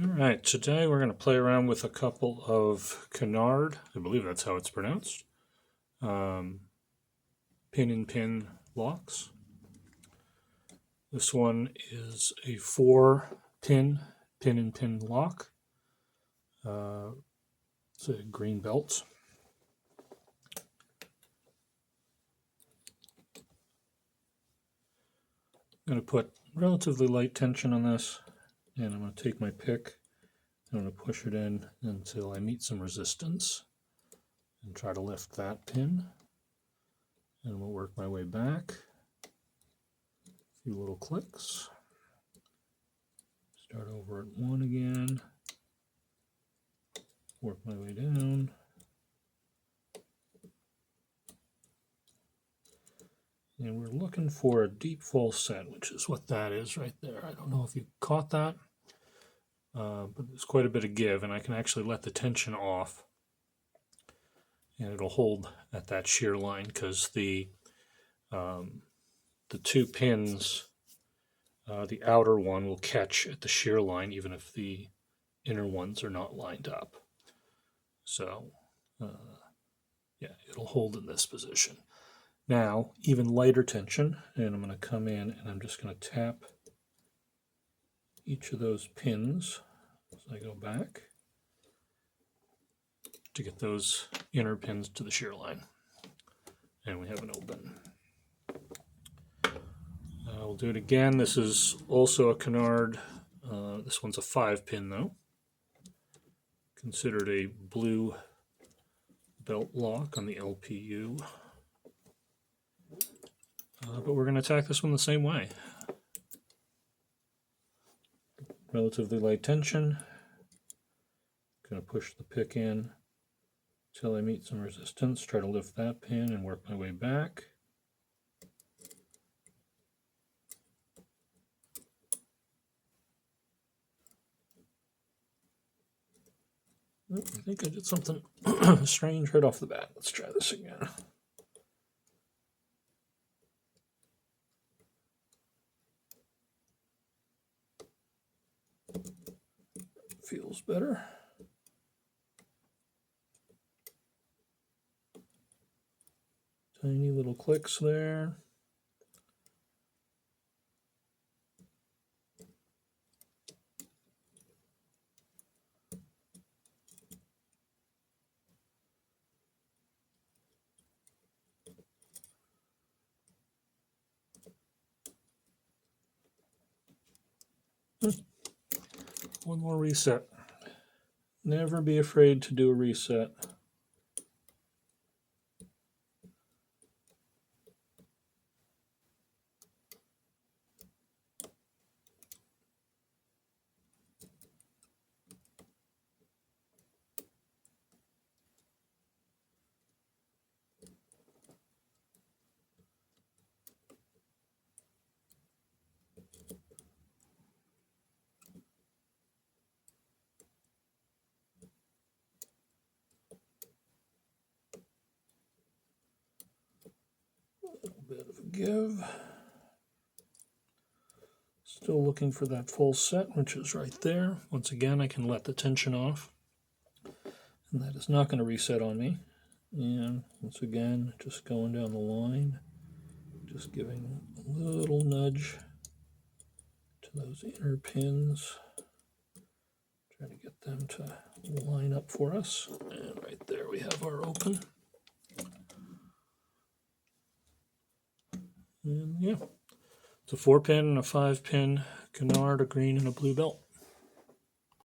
Alright, today we're going to play around with a couple of Kenaurd, I believe that's how it's pronounced, pin-in-pin locks. This one is a 4-pin pin-in-pin lock. It's a green belt. I'm going to put relatively light tension on this, and I'm going to take my pick. I'm going to push it in until I meet some resistance and try to lift that pin. And we'll work my way back. A few little clicks. Start over at 1 again. Work my way down. And we're looking for a deep falset, which is what that is right there. I don't know if you caught that. But there's quite a bit of give, and I can actually let the tension off, and it'll hold at that shear line because the 2 pins, the outer one will catch at the shear line even if the inner ones are not lined up. So yeah, it'll hold in this position. Now, even lighter tension, and I'm going to come in and I'm just going to tap each of those pins as I go back to get those inner pins to the shear line. And we have an open. We'll do it again. This is also a Kenaurd. This one's a 5-pin though. Considered a blue belt lock on the LPU. But we're going to attack this one the same way. Relatively light tension. Going to push the pick in until I meet some resistance. Try to lift that pin and work my way back. Oh, I think I did something strange right off the bat. Let's try this again. Feels better. Tiny little clicks there. One more reset. Never be afraid to do a reset. Bit of a give. Still looking for that full set, which is right there. Once again, I can let the tension off, and that is not going to reset on me. And once again, just going down the line, just giving a little nudge to those inner pins, trying to get them to line up for us. And right there we have our open. And yeah, it's a 4-pin and a 5-pin Kenaurd, a green and a blue belt.